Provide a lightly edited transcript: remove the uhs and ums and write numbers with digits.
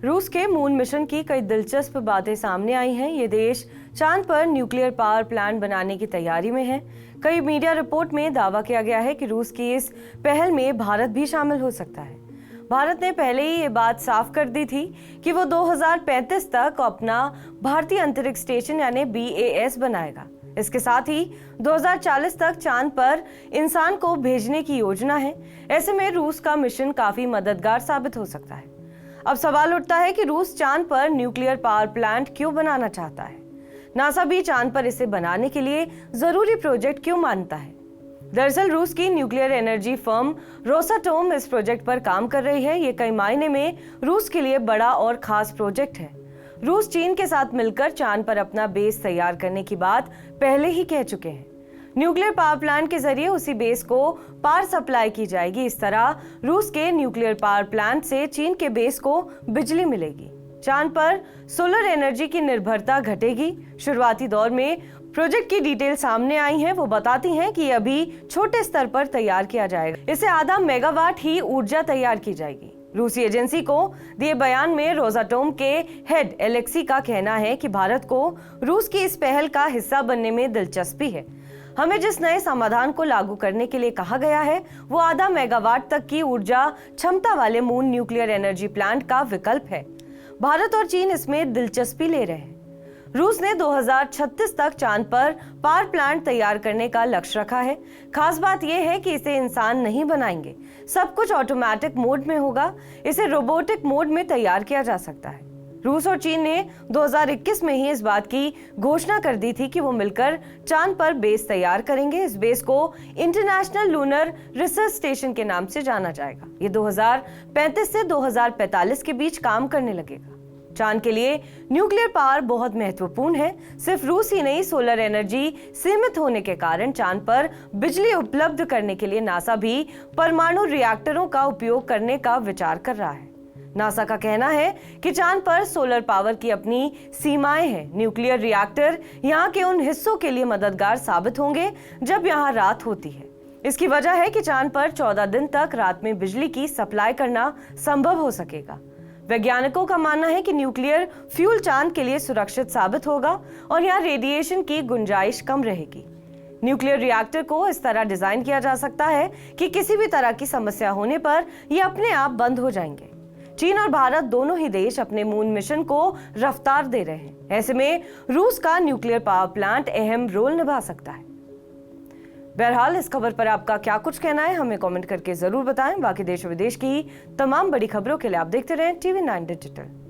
रूस के moon mission की कई दिलचस्प बातें सामने आई हैं। ये देश चांद पर न्यूक्लियर पावर प्लांट बनाने की तैयारी में है। कई मीडिया रिपोर्ट में दावा किया गया है कि रूस की इस पहल में भारत भी शामिल हो सकता है। भारत ने पहले ही ये बात साफ कर दी थी कि वो 2035 तक अपना भारतीय अंतरिक्ष स्टेशन यानी BAS बनाएगा। इसके साथ ही 2040 तक चांद पर इंसान को भेजने की योजना है। ऐसे में रूस का मिशन काफी मददगार साबित हो सकता है। अब सवाल उठता है कि रूस चांद पर न्यूक्लियर पावर प्लांट क्यों बनाना चाहता है। नासा भी चांद पर इसे बनाने के लिए जरूरी प्रोजेक्ट क्यों मानता है। दरअसल रूस की न्यूक्लियर एनर्जी फर्म रोसाटोम इस प्रोजेक्ट पर काम कर रही है। ये कई मायने में रूस के लिए बड़ा और खास प्रोजेक्ट है। रूस चीन के साथ मिलकर चांद पर अपना बेस तैयार करने की बात पहले ही कह चुके हैं। न्यूक्लियर पावर प्लांट के जरिए उसी बेस को पावर सप्लाई की जाएगी। इस तरह रूस के न्यूक्लियर पावर प्लांट से चीन के बेस को बिजली मिलेगी। चांद पर सोलर एनर्जी की निर्भरता घटेगी। शुरुआती दौर में प्रोजेक्ट की डिटेल सामने आई हैं। वो बताती हैं कि अभी छोटे स्तर पर तैयार किया जाएगा। इसे आधा मेगावाट ही ऊर्जा तैयार की जाएगी। रूसी एजेंसी को दिए बयान में रोसाटोम के हेड एलेक्सी का कहना है कि भारत को रूस की इस पहल का हिस्सा बनने में दिलचस्पी है। हमें जिस नए समाधान को लागू करने के लिए कहा गया है वो आधा मेगावाट तक की ऊर्जा क्षमता वाले मून न्यूक्लियर एनर्जी प्लांट का विकल्प है। भारत और चीन इसमें दिलचस्पी ले रहे हैं। रूस ने 2036 तक चांद पर पावर प्लांट तैयार करने का लक्ष्य रखा है। खास बात यह है कि इसे इंसान नहीं बनाएंगे, सब कुछ ऑटोमेटिक मोड में होगा। इसे रोबोटिक मोड में तैयार किया जा सकता है। रूस और चीन ने 2021 में ही इस बात की घोषणा कर दी थी कि वो मिलकर चांद पर बेस तैयार करेंगे। इस बेस को इंटरनेशनल लूनर रिसर्च स्टेशन के नाम से जाना जाएगा। ये 2035 से 2045 के बीच काम करने लगेगा। चांद के लिए न्यूक्लियर पावर बहुत महत्वपूर्ण है। सिर्फ रूस ही नहीं, सोलर एनर्जी सीमित होने के कारण चांद पर बिजली उपलब्ध करने के लिए नासा भी परमाणु रिएक्टरों का उपयोग करने का विचार कर रहा है। नासा का कहना है कि चांद पर सोलर पावर की अपनी सीमाएं हैं। न्यूक्लियर रिएक्टर यहाँ के उन हिस्सों के लिए मददगार साबित होंगे जब यहाँ रात होती है। इसकी वजह है कि चांद पर 14 दिन तक रात में बिजली की सप्लाई करना संभव हो सकेगा। वैज्ञानिकों का मानना है कि न्यूक्लियर फ्यूल चांद के लिए सुरक्षित साबित होगा और यहाँ रेडिएशन की गुंजाइश कम रहेगी। न्यूक्लियर रिएक्टर को इस तरह डिजाइन किया जा सकता है कि किसी भी तरह की समस्या होने पर ये अपने आप बंद हो जाएंगे। चीन और भारत दोनों ही देश अपने मून मिशन को रफ्तार दे रहे हैं। ऐसे में रूस का न्यूक्लियर पावर प्लांट अहम रोल निभा सकता है। बहरहाल इस खबर पर आपका क्या कुछ कहना है, हमें कमेंट करके जरूर बताएं। बाकी देश विदेश की तमाम बड़ी खबरों के लिए आप देखते रहें TV9 डिजिटल।